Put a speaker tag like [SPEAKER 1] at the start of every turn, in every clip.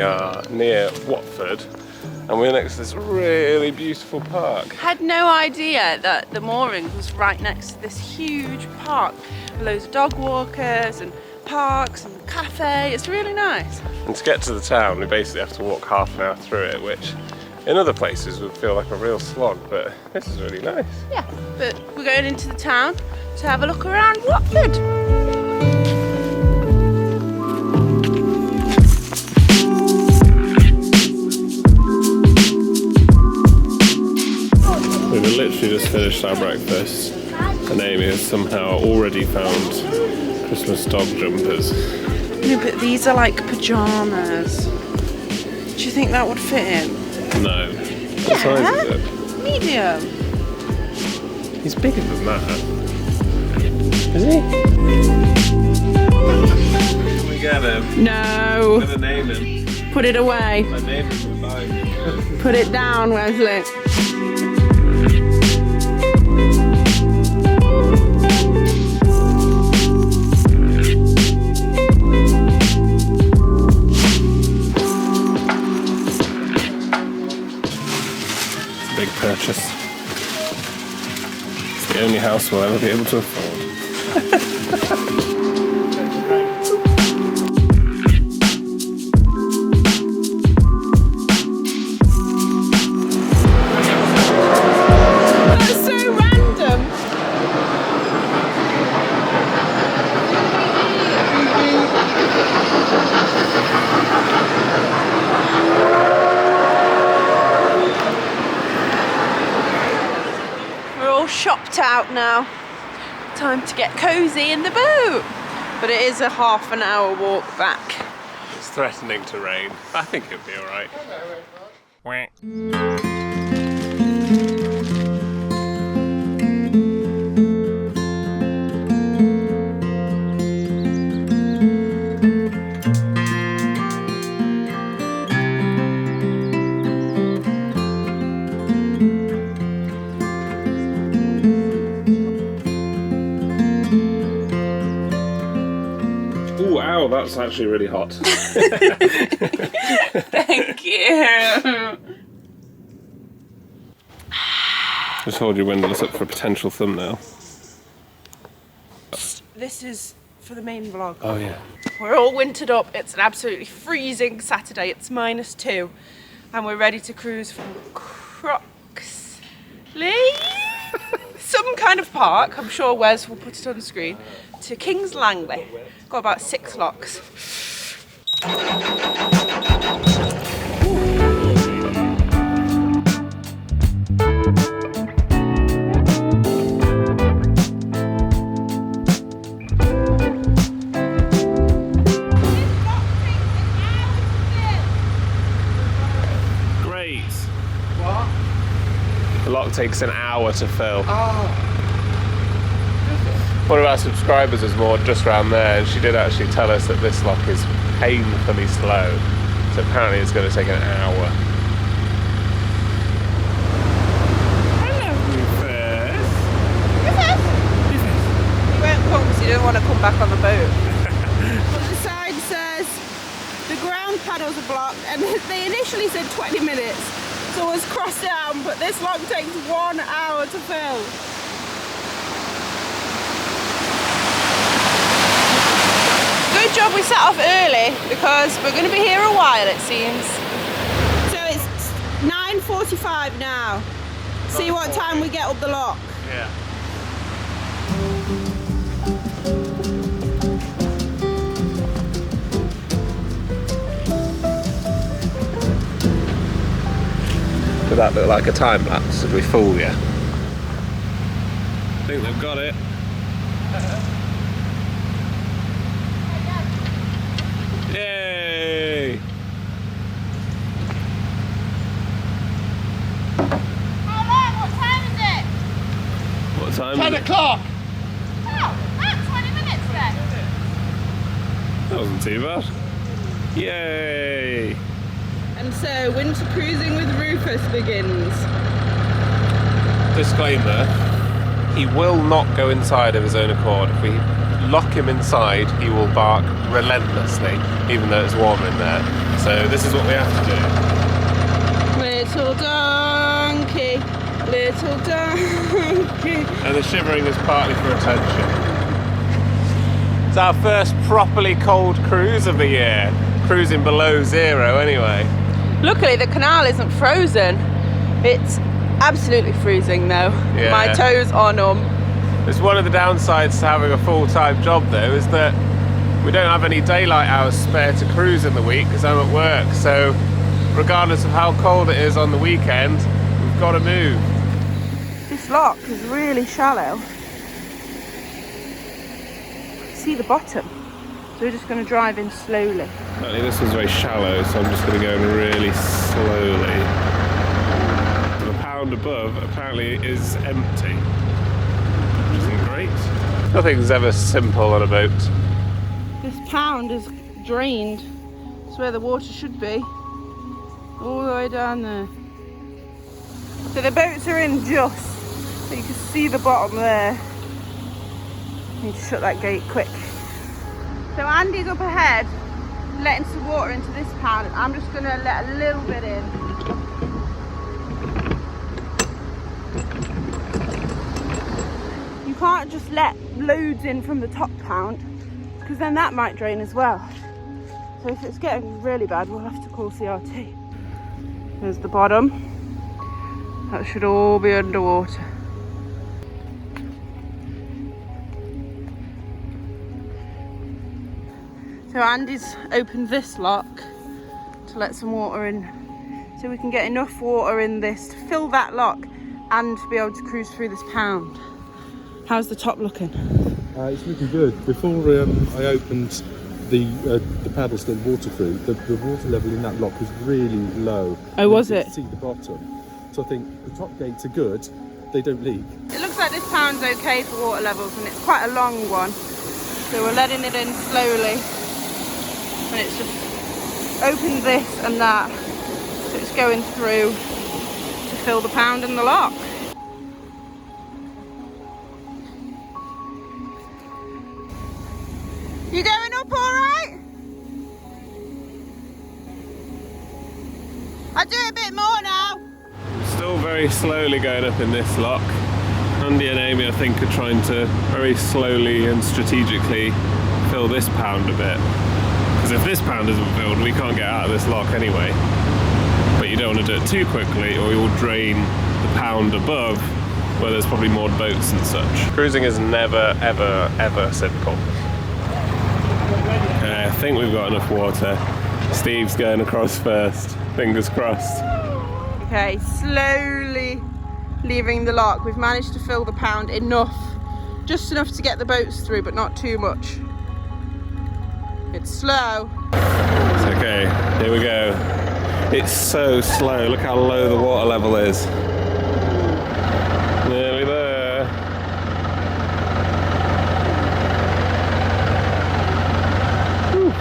[SPEAKER 1] are near Watford, and we're next to this really beautiful park.
[SPEAKER 2] Had no idea that the mooring was right next to this huge park with loads of dog walkers and parks and cafe. It's really nice.
[SPEAKER 1] And to get to the town, we basically have to walk half an hour through it, which in other places would feel like a real slog, but this is really nice.
[SPEAKER 2] Yeah, but we're going into the town to have a look around Watford.
[SPEAKER 1] We've literally just finished our breakfast, and Amy has somehow already found Christmas dog jumpers.
[SPEAKER 2] No, but these are like pyjamas. Do you think that would fit in?
[SPEAKER 1] No. What size is it?
[SPEAKER 2] Medium.
[SPEAKER 1] He's bigger than that. Is he? Can we get him?
[SPEAKER 2] No.
[SPEAKER 1] I'm gonna name him.
[SPEAKER 2] Put it away.
[SPEAKER 1] My neighbours will buy him.
[SPEAKER 2] Put it down, Wesley.
[SPEAKER 1] Big purchase. It's the only house we'll ever be able to afford.
[SPEAKER 2] That's so random. Shopped out now. Time to get cozy in the boat. But it is a half an hour walk back.
[SPEAKER 1] It's threatening to rain. I think it'll be alright. Ooh, ow, that's actually really hot.
[SPEAKER 2] Thank you.
[SPEAKER 1] Just hold your windows up for a potential thumbnail.
[SPEAKER 2] This is for the main vlog.
[SPEAKER 1] Oh yeah.
[SPEAKER 2] We're all wintered up. It's an absolutely freezing Saturday. It's -2. And we're ready to cruise from Croxley, some kind of park, I'm sure Wes will put it on the screen, to King's Langley. Got about 6 locks.
[SPEAKER 1] Great. What? The lock takes an hour to fill.
[SPEAKER 2] Oh.
[SPEAKER 1] One of our subscribers is moored just around there, and she did actually tell us that this lock is painfully slow. So apparently it's going to take an hour. Hello, Rufus.
[SPEAKER 2] Rufus? He won't come because he doesn't want to come back on the boat. But the sign says the ground paddles are blocked, and they initially said 20 minutes. So it's crossed down, but this lock takes 1 hour to fill. Good job we set off early because we're going to be here a while, it seems. So it's 9:45 now. See what time we get up the lock.
[SPEAKER 1] Yeah. Did that look like a time lapse? Did we fool you? I think they've got it. Yay!
[SPEAKER 2] How long? What time is it?
[SPEAKER 1] What time
[SPEAKER 3] 10
[SPEAKER 1] is it?
[SPEAKER 3] o'clock!
[SPEAKER 2] Oh, that's 20 minutes then.
[SPEAKER 1] That wasn't too bad. Yay!
[SPEAKER 2] And so winter cruising with Rufus begins.
[SPEAKER 1] Disclaimer, he will not go inside of his own accord. If we lock him inside, he will bark relentlessly, even though it's warm in there. So this is what we have to do.
[SPEAKER 2] Little donkey, little donkey.
[SPEAKER 1] And the shivering is partly for attention. It's our first properly cold cruise of the year. Cruising below zero anyway.
[SPEAKER 2] Luckily the canal isn't frozen. It's absolutely freezing though.
[SPEAKER 1] Yeah.
[SPEAKER 2] My toes are numb.
[SPEAKER 1] It's one of the downsides to having a full-time job though, is that we don't have any daylight hours spare to cruise in the week because I'm at work. So regardless of how cold it is on the weekend, we've got to move.
[SPEAKER 2] This lock is really shallow. See the bottom, so we're just going to drive in slowly.
[SPEAKER 1] Apparently this was very shallow, so I'm just going to go in really slowly. The pound above apparently is empty, which isn't great. Nothing's ever simple on a boat.
[SPEAKER 2] This pound is drained. It's where the water should be, all the way down there. So the boats are in just, so you can see the bottom there. Need to shut that gate quick. So Andy's up ahead, letting some water into this pound. I'm just going to let a little bit in. You can't just let loads in from the top pound, because then that might drain as well. So if it's getting really bad, we'll have to call CRT. There's the bottom. That should all be underwater. So Andy's opened this lock to let some water in, so we can get enough water in this to fill that lock and be able to cruise through this pound. How's the top looking?
[SPEAKER 3] It's looking good. Before I opened the paddles to the water through, the water level in that lock was really low.
[SPEAKER 2] Oh, was
[SPEAKER 3] You
[SPEAKER 2] it?
[SPEAKER 3] could see the bottom. So I think the top gates are good. They don't leak.
[SPEAKER 2] It looks like this pound's okay for water levels, and it's quite a long one. So we're letting it in slowly. And it's just opened this and that, so it's going through to fill the pound in the lock. You going up all right? I'll do it a bit more now.
[SPEAKER 1] Still very slowly going up in this lock. Andy and Amy, I think, are trying to very slowly and strategically fill this pound a bit. Because if this pound isn't filled, we can't get out of this lock anyway. But you don't want to do it too quickly, or you'll drain the pound above, where there's probably more boats and such. Cruising is never, ever, ever simple. I think we've got enough water. Steve's going across first. Fingers crossed.
[SPEAKER 2] Okay, slowly leaving the lock. We've managed to fill the pound enough, just enough to get the boats through, but not too much. It's slow.
[SPEAKER 1] It's okay, here we go. It's so slow, look how low the water level is. Nearly there. Whew.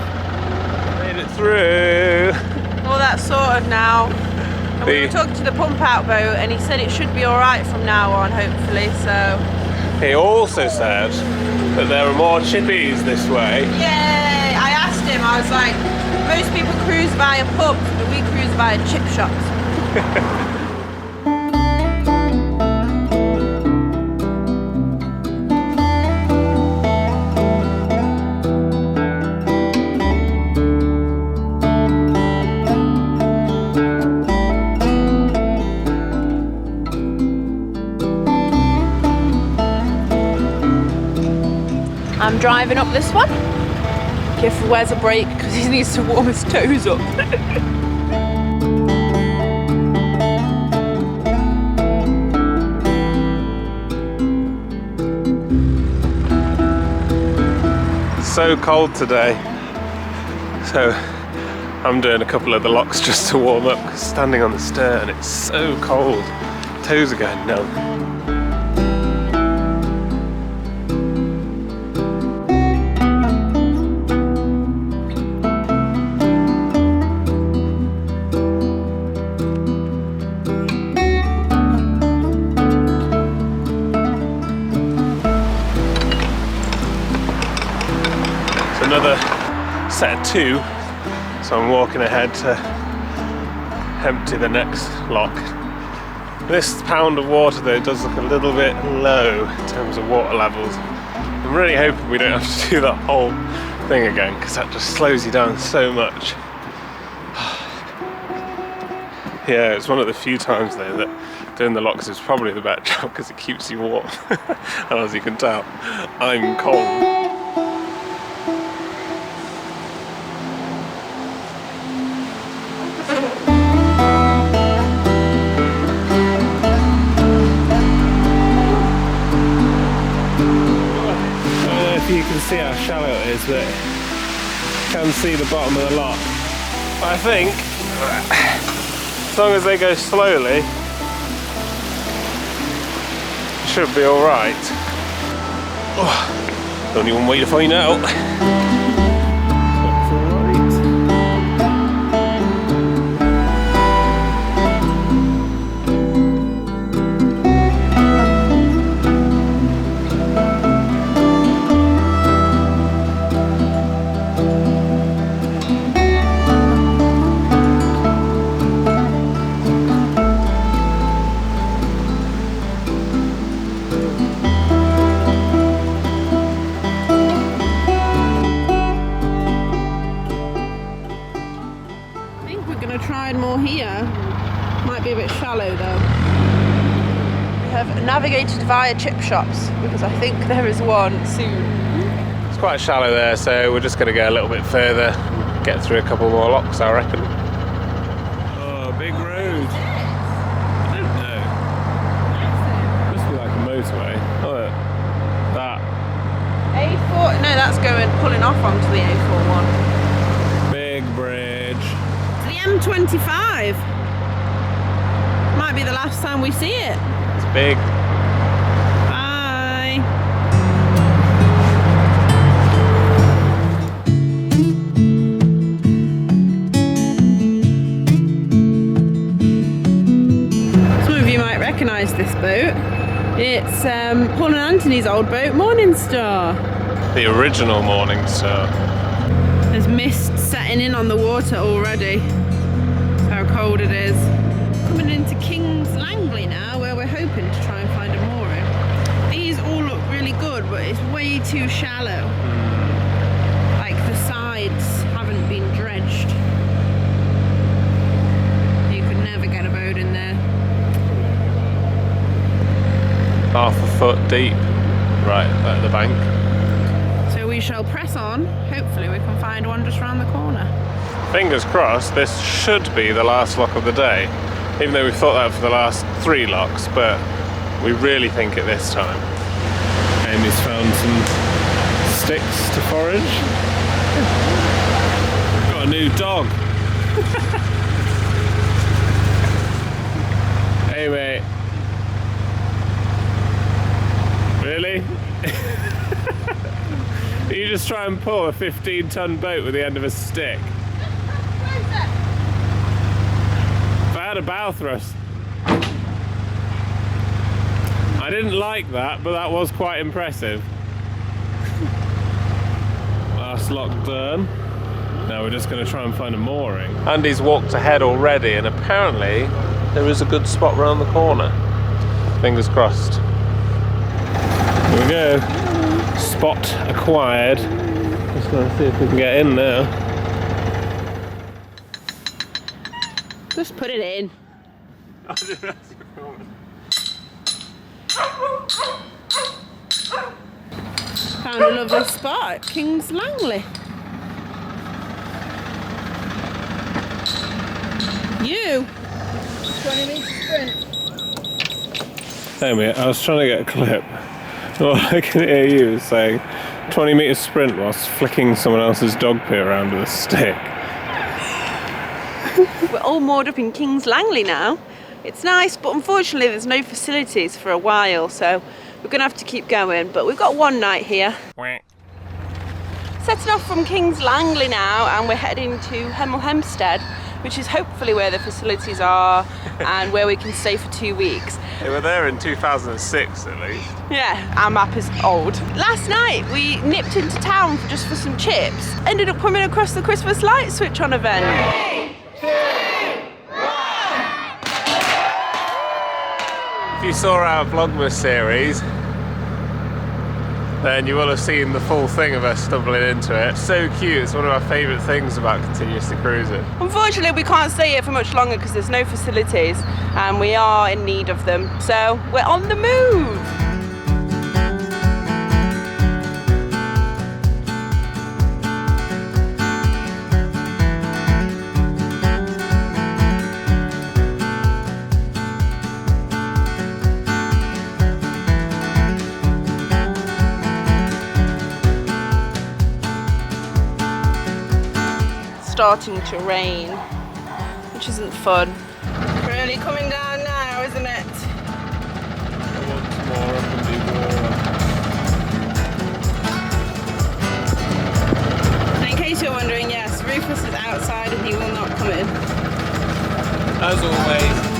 [SPEAKER 1] Made it through.
[SPEAKER 2] All that's sorted now. And we were talking to the pump out boat, and he said it should be alright from now on, hopefully, so.
[SPEAKER 1] He also said that there are more chippies this way.
[SPEAKER 2] Yay! I asked him, I was like, most people cruise via pubs, but we cruise via chip shops. I'm driving up this one. Careful, where's a brake, because he needs to warm his toes up.
[SPEAKER 1] So cold today. So I'm doing a couple of the locks just to warm up, because standing on the stern it's so cold. Toes are going numb. another set of 2, so I'm walking ahead to empty the next lock. This pound of water though does look a little bit low in terms of water levels. I'm really hoping we don't have to do that whole thing again, because that just slows you down so much. Yeah, it's one of the few times though that doing the locks is probably the better job, because it keeps you warm. And as you can tell, I'm cold. You can see how shallow it is, but you can see the bottom of the lock. But I think as long as they go slowly, it should be alright. Oh, only one way to find out. Looks alright.
[SPEAKER 2] Navigated via chip shops, because I think there is one soon.
[SPEAKER 1] It's quite shallow there, so we're just going to go a little bit further, get through a couple more locks, I reckon. Oh, big road. I don't know. Must be like a motorway. Oh, that.
[SPEAKER 2] A4, no, that's pulling off onto the A4 one.
[SPEAKER 1] Big bridge.
[SPEAKER 2] The M25. Might be the last time we see it.
[SPEAKER 1] It's big.
[SPEAKER 2] Bye. Some of you might recognise this boat. It's Paul and Anthony's old boat, Morning Star.
[SPEAKER 1] The original Morning Star.
[SPEAKER 2] There's mist setting in on the water already. That's how cold it is. Coming into King's Langley now, where we're hoping to try and find a mooring. These all look really good, but it's way too shallow. Like the sides haven't been dredged. You could never get a boat in there.
[SPEAKER 1] Half a foot deep, right at the bank.
[SPEAKER 2] So we shall press on. Hopefully we can find one just around the corner.
[SPEAKER 1] Fingers crossed, this should be the last lock of the day. Even though we've thought that for the last 3 locks, but we really think it this time. Amy's found some sticks to forage. Got a new dog. Hey mate. Really? You just try and pull a 15-ton boat with the end of a stick? A bow thrust. I didn't like that, but that was quite impressive. Last lock done. Now we're just going to try and find a mooring. Andy's walked ahead already, and apparently there is a good spot around the corner. Fingers crossed. Here we go. Spot acquired. Just going to see if we can get in now.
[SPEAKER 2] Just put it in. Found a lovely spot at King's Langley. You? 20 metre sprint.
[SPEAKER 1] Hey mate, I was trying to get a clip. All I can hear you is saying 20 metre sprint whilst flicking someone else's dog pee around with a stick.
[SPEAKER 2] We're all moored up in King's Langley now. It's nice, but unfortunately there's no facilities for a while, so we're going to have to keep going. But we've got one night here. Setting off from King's Langley now, and we're heading to Hemel Hempstead, which is hopefully where the facilities are and where we can stay for 2 weeks.
[SPEAKER 1] They were there in 2006 at least.
[SPEAKER 2] Yeah, our map is old. Last night we nipped into town just for some chips. Ended up coming across the Christmas light switch on event.
[SPEAKER 1] 3, 2, 1. If you saw our Vlogmas series, then you will have seen the full thing of us stumbling into it. So cute, it's one of our favourite things about continuously cruising.
[SPEAKER 2] Unfortunately, we can't stay here for much longer because there's no facilities and we are in need of them. So we're on the move. Starting to rain, which isn't fun. Really coming down now, isn't it?
[SPEAKER 1] Once more up and be warmer.
[SPEAKER 2] In case you're wondering, yes, Rufus is outside and he will not come in.
[SPEAKER 1] As always.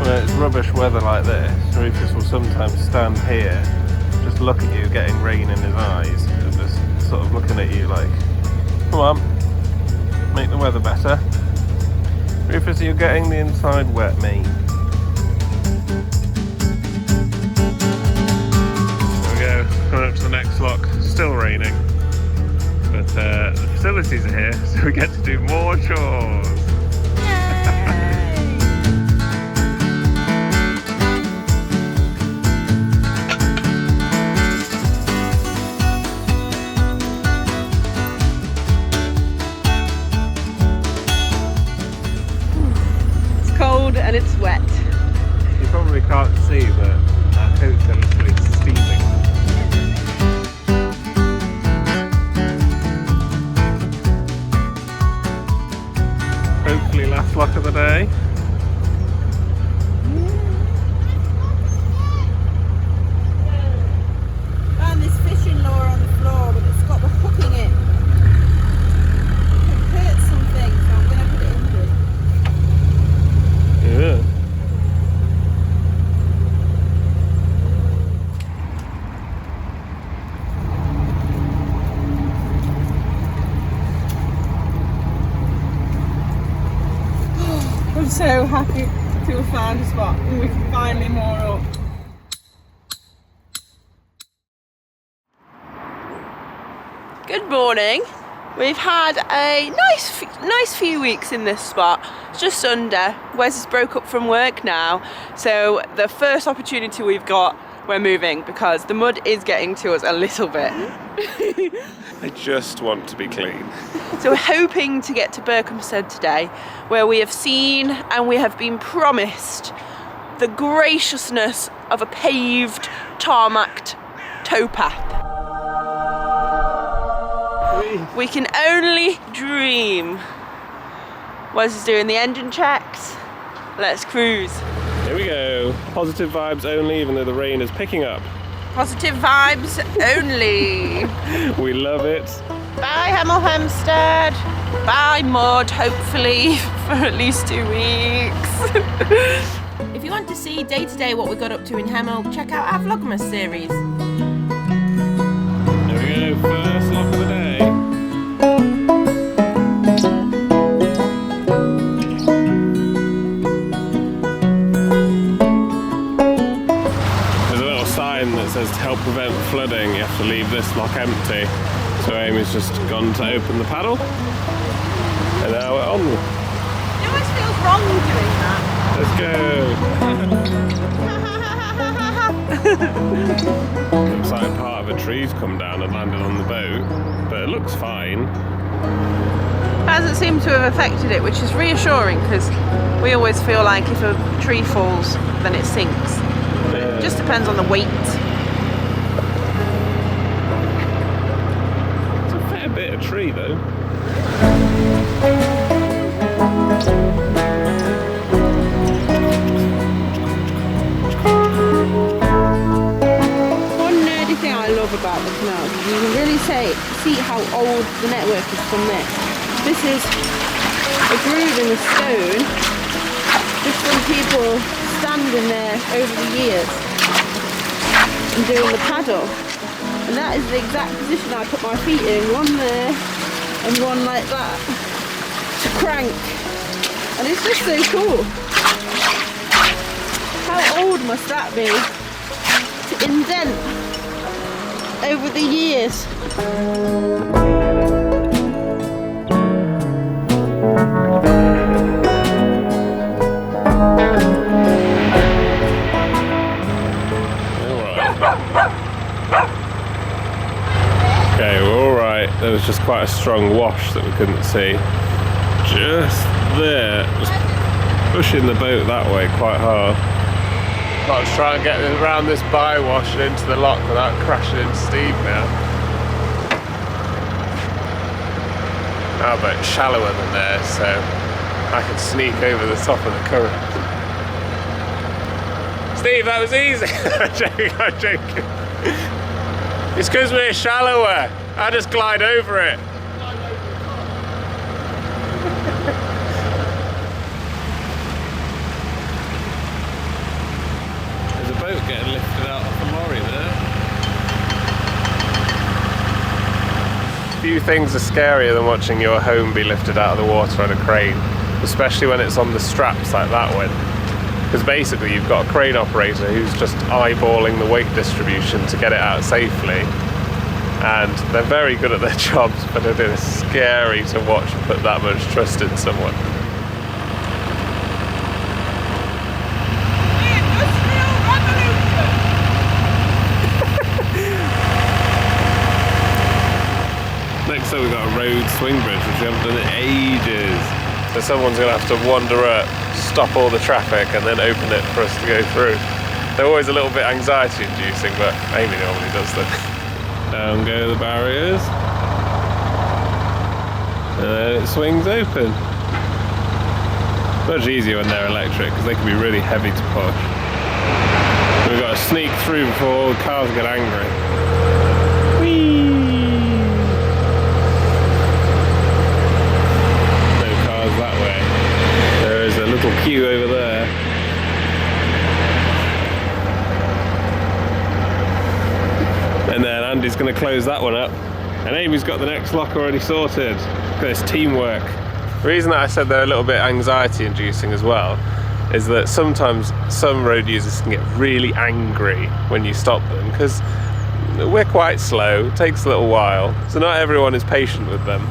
[SPEAKER 1] It's rubbish weather like this, Rufus will sometimes stand here, just look at you getting rain in his eyes, and just sort of looking at you like, come on, make the weather better. Rufus, you're getting the inside wet, mate. There we go, coming up to the next lock, still raining, but the facilities are here, so we get to do more chores.
[SPEAKER 2] And it's wet.
[SPEAKER 1] You probably can't see, but our coats are literally steaming. Hopefully last lock of the day.
[SPEAKER 2] Found this fishing lure on the floor, but it's got the hook in it. It hurts something, so I'm going to put it in here.
[SPEAKER 1] Yeah.
[SPEAKER 2] I'm so happy to have found a spot and we can finally moor up. Good morning. We've had a nice few weeks in this spot. It's just under. Wes has broke up from work now, so the first opportunity we've got, we're moving because the mud is getting to us a little bit.
[SPEAKER 1] I just want to be clean.
[SPEAKER 2] So we're hoping to get to Berkhamsted today, where we have seen and we have been promised the graciousness of a paved, tarmacked towpath. We can only dream. Wes is doing the engine checks. Let's cruise.
[SPEAKER 1] Here we go. Positive vibes only, even though the rain is picking up.
[SPEAKER 2] Positive vibes only.
[SPEAKER 1] We love it.
[SPEAKER 2] Bye Hemel Hempstead. Bye mud, hopefully, for at least 2 weeks.
[SPEAKER 4] If you want to see day to day what we got up to in Hemel, check out our Vlogmas series.
[SPEAKER 1] There we go, first lock of the day. That says to help prevent flooding you have to leave this lock empty, so Amy's just gone to open the paddle and now we're on.
[SPEAKER 2] It always feels wrong doing that.
[SPEAKER 1] Let's go. Looks like part of a tree's come down and landed on the boat, but it looks fine.
[SPEAKER 2] Hasn't seemed to have affected it, which is reassuring because we always feel like if a tree falls then it sinks. It just depends on the weight.
[SPEAKER 1] It's a fair bit of tree though.
[SPEAKER 2] One nerdy thing I love about the canal is you can really see how old the network is from this. This is a groove in the stone, just from people standing there over the years and doing the paddle. And that is the exact position I put my feet in, one there and one like that, to crank. And it's just so cool. How old must that be to indent over the years?
[SPEAKER 1] Okay, we're alright. There was just quite a strong wash that we couldn't see. Just there. Just pushing the boat that way quite hard. Got to try and get around this bywash and into the lock without crashing into Steve now. Our boat's shallower than theirs, so I can sneak over the top of the current. Steve, that was easy! I'm joking. It's because we're shallower. I just glide over it. There's a boat getting lifted out of the lorry there. Few things are scarier than watching your home be lifted out of the water on a crane, especially when it's on the straps like that one. Because basically you've got a crane operator who's just eyeballing the weight distribution to get it out safely. And they're very good at their jobs, but it is scary to watch put that much trust in someone. Next up we've got a road swing bridge, which we haven't done in ages. So someone's going to have to wander up, stop all the traffic, and then open it for us to go through. They're always a little bit anxiety inducing, but Amy normally does them. Down go the barriers. And then it swings open. Much easier when they're electric, because they can be really heavy to push. We've got to sneak through before all the cars get angry. Whee! That way. There is a little queue over there. And then Andy's going to close that one up. And Amy's got the next lock already sorted. Look at this teamwork. The reason that I said they're a little bit anxiety inducing as well is that sometimes some road users can get really angry when you stop them, because we're quite slow, it takes a little while, so not everyone is patient with them.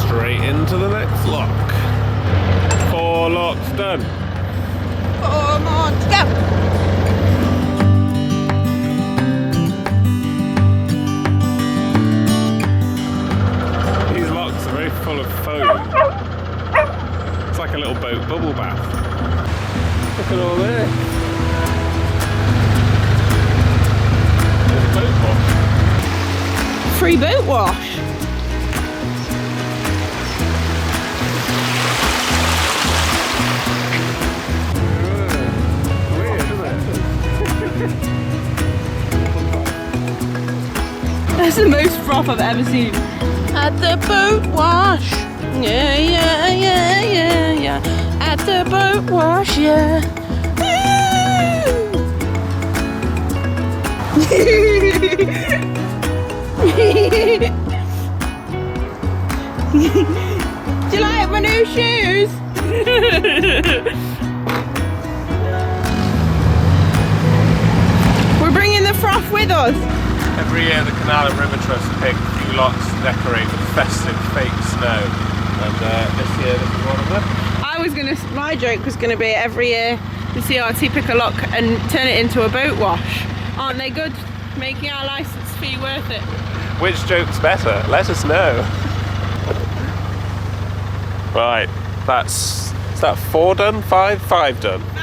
[SPEAKER 1] Straight into the next lock. 4 locks done.
[SPEAKER 2] 4 more to go.
[SPEAKER 1] These locks are very full of foam. It's like a little boat bubble bath. Look at all this. There's a boat wash.
[SPEAKER 2] Free boat wash. That's the most froth I've ever seen. At the boat wash. Yeah, yeah, yeah, yeah, yeah. At the boat wash, yeah. Do you like my new shoes? We're bringing the froth with us.
[SPEAKER 1] Every year the Canal and River Trust pick a few lots to decorate with festive fake snow, and this year this is one of them.
[SPEAKER 2] My joke was going to be every year the CRT pick a lock and turn it into a boat wash. Aren't they good? Making our licence fee worth it.
[SPEAKER 1] Which joke's better? Let us know. Right, is that 4 done? 5? 5 done.
[SPEAKER 2] 5.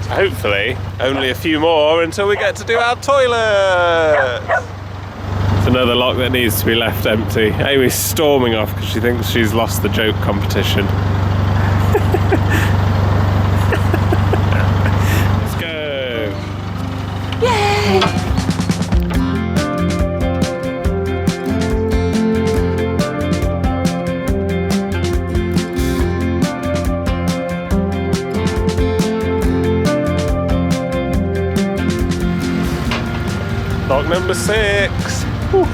[SPEAKER 1] So hopefully only a few more until we get to do our toilet. It's another lock that needs to be left empty. Amy's storming off because she thinks she's lost the joke competition. Let's go.
[SPEAKER 2] Yay!
[SPEAKER 1] Lock number 6. Whew.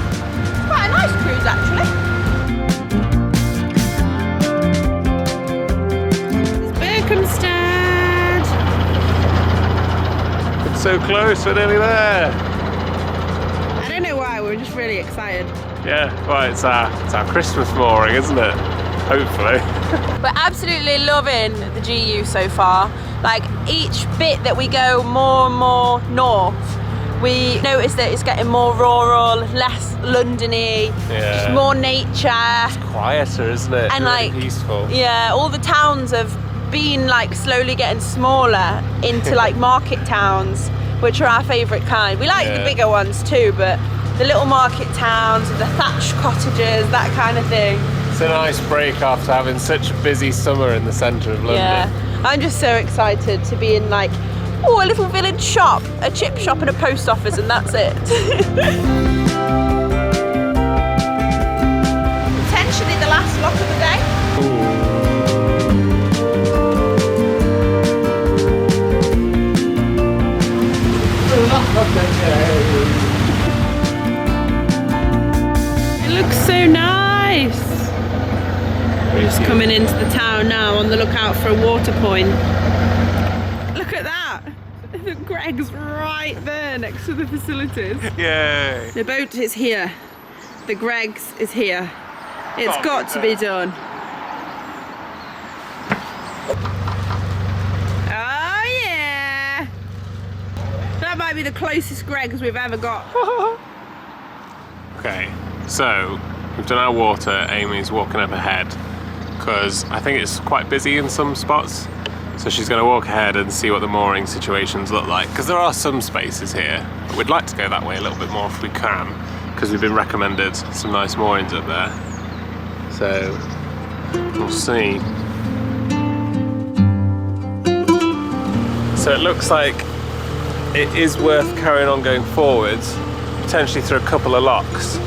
[SPEAKER 2] Quite a nice cruise actually.
[SPEAKER 4] Berkhamsted.
[SPEAKER 1] It's so close, we're nearly there.
[SPEAKER 2] I don't know why, we're just really excited.
[SPEAKER 1] Yeah, well, it's our Christmas mooring, isn't it? Hopefully.
[SPEAKER 2] We're absolutely loving the GU so far. Like each bit that we go more and more north, we notice that it's getting more rural, less London-y, just more nature.
[SPEAKER 1] Quieter, isn't it?
[SPEAKER 2] And
[SPEAKER 1] really
[SPEAKER 2] like
[SPEAKER 1] peaceful.
[SPEAKER 2] Yeah, all the towns have been like slowly getting smaller into like market towns, which are our favourite kind. We like the bigger ones too, but the little market towns, the thatched cottages, that kind of thing.
[SPEAKER 1] It's a nice break after having such a busy summer in the centre of London.
[SPEAKER 2] Yeah, I'm just so excited to be in like, a little village shop, a chip shop and a post office, and that's it. Potentially the last lock of the day. It looks so nice. We're just coming into the town now, on the lookout for a water point. Look at that! The Greg's right there next to the facilities.
[SPEAKER 1] Yay!
[SPEAKER 2] The boat is here. The Greg's is here. It's got to be done. Oh yeah! That might be the closest Greg's we've ever got.
[SPEAKER 1] Okay, so we've done our water. Amy's walking up ahead because I think it's quite busy in some spots. So she's going to walk ahead and see what the mooring situations look like, because there are some spaces here. We'd like to go that way a little bit more if we can, because we've been recommended some nice moorings up there. So we'll see. So it looks like it is worth carrying on going forwards, potentially through a couple of locks,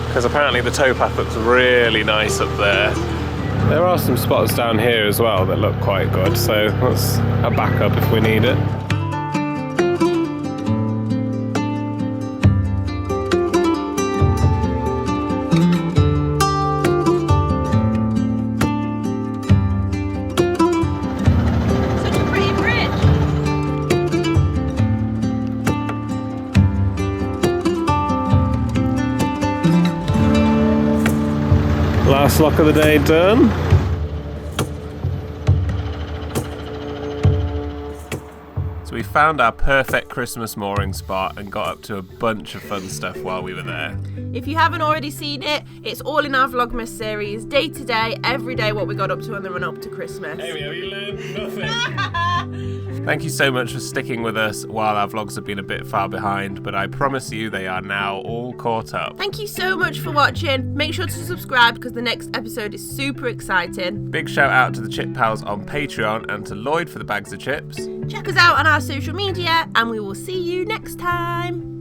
[SPEAKER 1] because apparently the towpath looks really nice up there. There are some spots down here as well that look quite good, so that's a backup if we need it.
[SPEAKER 2] Such a pretty bridge.
[SPEAKER 1] Last lock of the day done. So we found our perfect Christmas mooring spot and got up to a bunch of fun stuff while we were there.
[SPEAKER 4] If you haven't already seen it, it's all in our Vlogmas series, day to day, every day what we got up to on the run up to Christmas.
[SPEAKER 1] Amy, have you learned nothing? Thank you so much for sticking with us while our vlogs have been a bit far behind, but I promise you they are now all caught up.
[SPEAKER 4] Thank you so much for watching. Make sure to subscribe because the next episode is super exciting.
[SPEAKER 1] Big shout out to the Chip Pals on Patreon and to Lloyd for the bags of chips.
[SPEAKER 4] Check us out on our social media and we will see you next time.